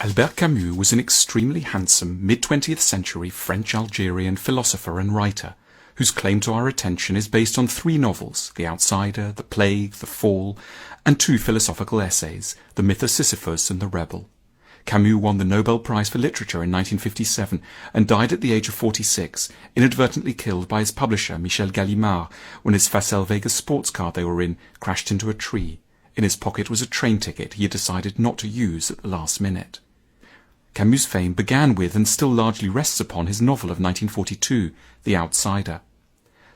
Albert Camus was an extremely handsome mid-20th century French-Algerian philosopher and writer, whose claim to our attention is based on 3 novels, The Outsider, The Plague, The Fall, and 2 philosophical essays, The Myth of Sisyphus and The Rebel. Camus won the Nobel Prize for Literature in 1957 and died at the age of 46, inadvertently killed by his publisher Michel Gallimard when his Facel Vegas sports car they were in crashed into a tree. In his pocket was a train ticket he had decided not to use at the last minute. Camus' fame began with and still largely rests upon his novel of 1942, The Outsider.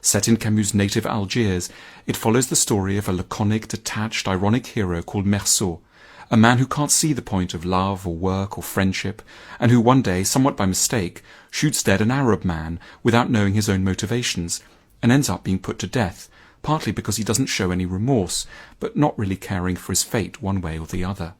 Set in Camus' native Algiers, it follows the story of a laconic, detached, ironic hero called Meursault, a man who can't see the point of love or work or friendship, and who one day, somewhat by mistake, shoots dead an Arab man without knowing his own motivations, and ends up being put to death, partly because he doesn't show any remorse, but not really caring for his fate one way or the other.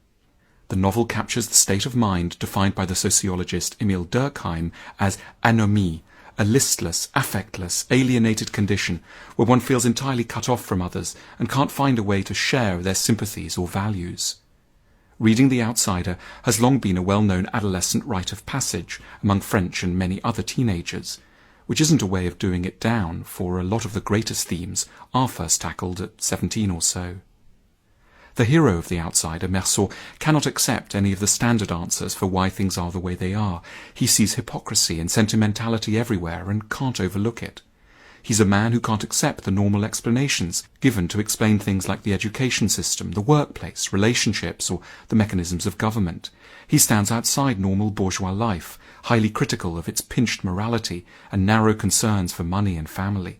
The novel captures the state of mind defined by the sociologist Emile Durkheim as anomie, a listless, affectless, alienated condition where one feels entirely cut off from others and can't find a way to share their sympathies or values. Reading The Outsider has long been a well-known adolescent rite of passage among French and many other teenagers, which isn't a way of doing it down, for a lot of the greatest themes are first tackled at 17 or so. The hero of The Outsider, Meursault, cannot accept any of the standard answers for why things are the way they are. He sees hypocrisy and sentimentality everywhere and can't overlook it. He's a man who can't accept the normal explanations given to explain things like the education system, the workplace, relationships, or the mechanisms of government. He stands outside normal bourgeois life, highly critical of its pinched morality and narrow concerns for money and family.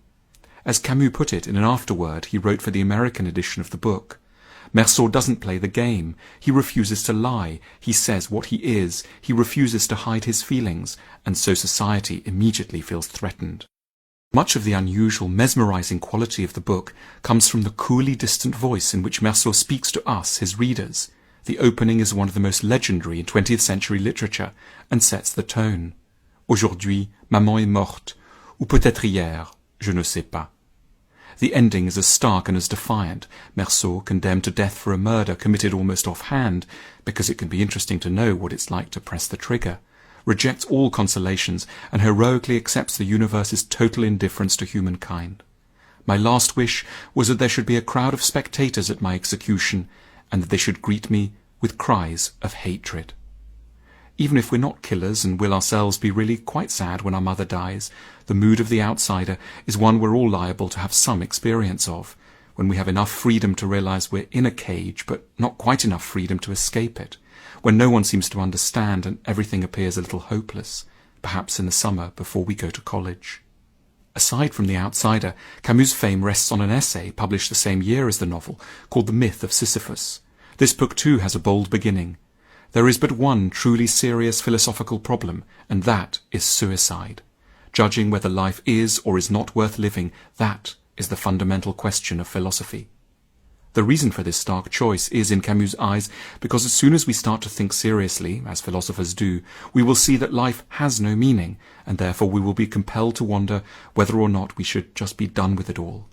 As Camus put it in an afterword he wrote for the American edition of the book, Meursault doesn't play the game. He refuses to lie. He says what he is. He refuses to hide his feelings, and so society immediately feels threatened. Much of the unusual, mesmerizing quality of the book comes from the coolly distant voice in which Meursault speaks to us, his readers. The opening is one of the most legendary in 20th century literature and sets the tone. Aujourd'hui, maman est morte, ou peut-être hier, je ne sais pas. The ending is as stark and as defiant. Meursault, condemned to death for a murder committed almost offhand, because it can be interesting to know what it's like to press the trigger, rejects all consolations and heroically accepts the universe's total indifference to humankind. My last wish was that there should be a crowd of spectators at my execution, and that they should greet me with cries of hatred. Even if we're not killers and will ourselves be really quite sad when our mother dies, the mood of The Outsider is one we're all liable to have some experience of, when we have enough freedom to realize we're in a cage, but not quite enough freedom to escape it, when no one seems to understand and everything appears a little hopeless, perhaps in the summer before we go to college. Aside from The Outsider, Camus' fame rests on an essay published the same year as the novel, called The Myth of Sisyphus. This book too has a bold beginning. There is but one truly serious philosophical problem, and that is suicide. Judging whether life is or is not worth living, that is the fundamental question of philosophy. The reason for this stark choice is, in Camus' eyes, because as soon as we start to think seriously, as philosophers do, we will see that life has no meaning, and therefore we will be compelled to wonder whether or not we should just be done with it all.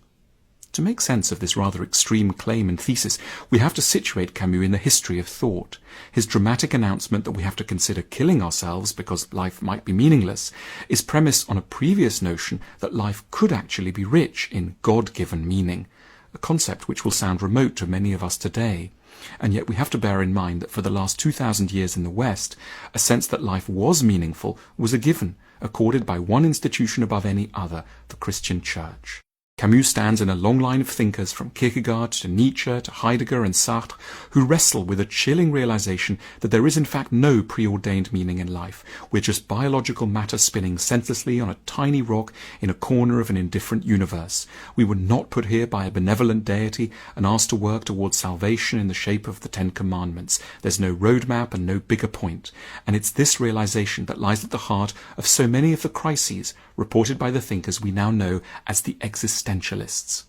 To make sense of this rather extreme claim and thesis, we have to situate Camus in the history of thought. His dramatic announcement that we have to consider killing ourselves because life might be meaningless is premised on a previous notion that life could actually be rich in God-given meaning, a concept which will sound remote to many of us today. And yet we have to bear in mind that for the last 2,000 years in the West, a sense that life was meaningful was a given, accorded by one institution above any other, the Christian Church. Camus stands in a long line of thinkers from Kierkegaard to Nietzsche to Heidegger and Sartre who wrestle with a chilling realization that there is in fact no preordained meaning in life. We're just biological matter spinning senselessly on a tiny rock in a corner of an indifferent universe. We were not put here by a benevolent deity and asked to work towards salvation in the shape of the 10 Commandments. There's no roadmap and no bigger point. And it's this realization that lies at the heart of so many of the crises reported by the thinkers we now know as the existentialists.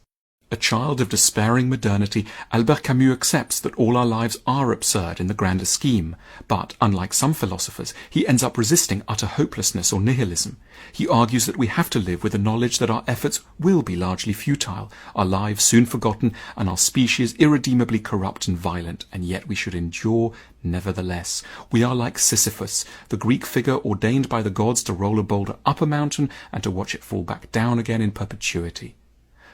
A child of despairing modernity, Albert Camus accepts that all our lives are absurd in the grander scheme, but, unlike some philosophers, he ends up resisting utter hopelessness or nihilism. He argues that we have to live with the knowledge that our efforts will be largely futile, our lives soon forgotten, and our species irredeemably corrupt and violent, and yet we should endure nevertheless. We are like Sisyphus, the Greek figure ordained by the gods to roll a boulder up a mountain and to watch it fall back down again in perpetuity.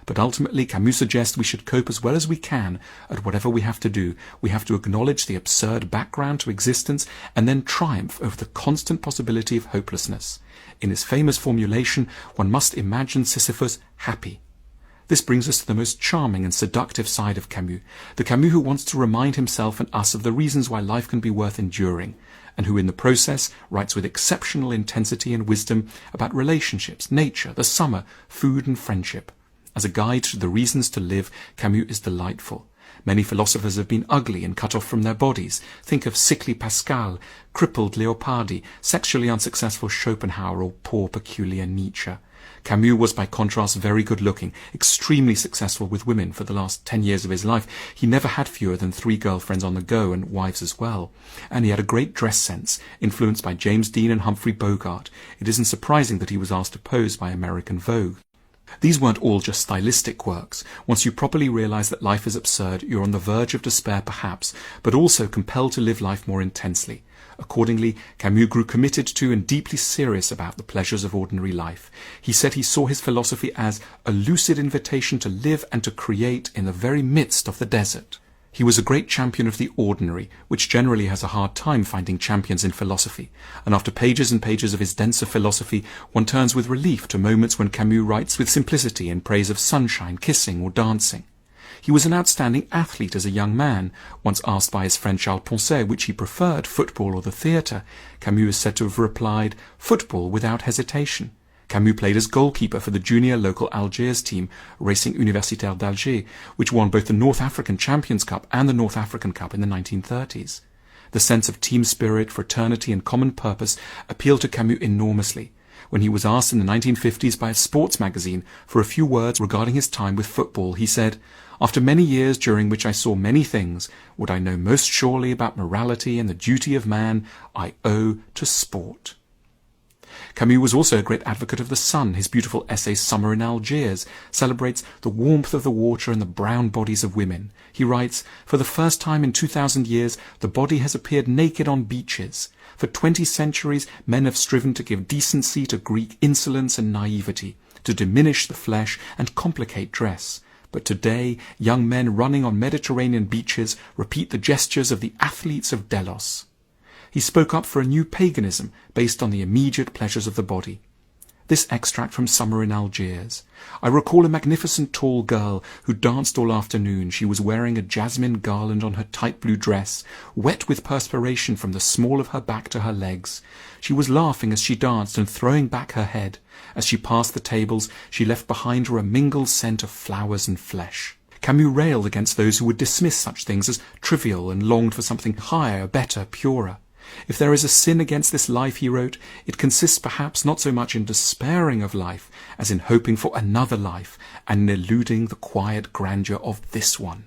But ultimately, Camus suggests we should cope as well as we can at whatever we have to do. We have to acknowledge the absurd background to existence and then triumph over the constant possibility of hopelessness. In his famous formulation, one must imagine Sisyphus happy. This brings us to the most charming and seductive side of Camus, the Camus who wants to remind himself and us of the reasons why life can be worth enduring, and who in the process writes with exceptional intensity and wisdom about relationships, nature, the summer, food and friendship. As a guide to the reasons to live, Camus is delightful. Many philosophers have been ugly and cut off from their bodies. Think of sickly Pascal, crippled Leopardi, sexually unsuccessful Schopenhauer, or poor peculiar Nietzsche. Camus was by contrast very good-looking, extremely successful with women for the last 10 years of his life. He never had fewer than 3 girlfriends on the go, and wives as well. And he had a great dress sense, influenced by James Dean and Humphrey Bogart. It isn't surprising that he was asked to pose by American Vogue. These weren't all just stylistic works. Once you properly realize that life is absurd, you're on the verge of despair perhaps, but also compelled to live life more intensely. Accordingly, Camus grew committed to and deeply serious about the pleasures of ordinary life. He said he saw his philosophy as a lucid invitation to live and to create in the very midst of the desert. He was a great champion of the ordinary, which generally has a hard time finding champions in philosophy, and after pages and pages of his denser philosophy, one turns with relief to moments when Camus writes with simplicity in praise of sunshine, kissing, or dancing. He was an outstanding athlete as a young man. Once asked by his friend Charles Poncet which he preferred, football or the theatre, Camus is said to have replied, "Football without hesitation." Camus played as goalkeeper for the junior local Algiers team, Racing Universitaire d'Alger, which won both the North African Champions Cup and the North African Cup in the 1930s. The sense of team spirit, fraternity and common purpose appealed to Camus enormously. When he was asked in the 1950s by a sports magazine for a few words regarding his time with football, he said, "After many years during which I saw many things, what I know most surely about morality and the duty of man, I owe to sport." Camus was also a great advocate of the sun. His beautiful essay Summer in Algiers celebrates the warmth of the water and the brown bodies of women. He writes, "For the first time in 2000 years, the body has appeared naked on beaches. For 20 centuries, men have striven to give decency to Greek insolence and naivety, to diminish the flesh and complicate dress. But today, young men running on Mediterranean beaches repeat the gestures of the athletes of Delos." He spoke up for a new paganism based on the immediate pleasures of the body. This extract from Summer in Algiers. "I recall a magnificent tall girl who danced all afternoon. She was wearing a jasmine garland on her tight blue dress, wet with perspiration from the small of her back to her legs. She was laughing as she danced and throwing back her head. As she passed the tables, she left behind her a mingled scent of flowers and flesh." Camus railed against those who would dismiss such things as trivial and longed for something higher, better, purer. If there is a sin against this life, he wrote, it consists perhaps not so much in despairing of life as in hoping for another life and in eluding the quiet grandeur of this one.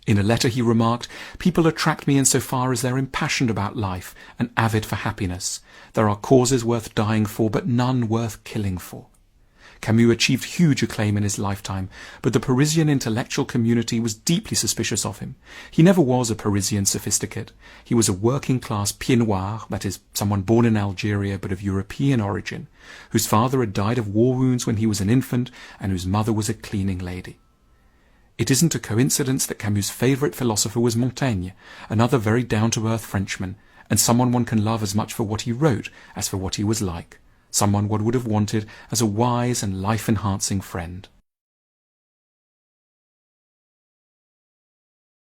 In a letter he remarked, "People attract me in so far as they're impassioned about life and avid for happiness. There are causes worth dying for, but none worth killing for." Camus achieved huge acclaim in his lifetime, but the Parisian intellectual community was deeply suspicious of him. He never was a Parisian sophisticate. He was a working-class pied noir, that is, someone born in Algeria but of European origin, whose father had died of war wounds when he was an infant and whose mother was a cleaning lady. It isn't a coincidence that Camus' favourite philosopher was Montaigne, another very down-to-earth Frenchman, and someone one can love as much for what he wrote as for what he was like. Someone one would have wanted as a wise and life-enhancing friend.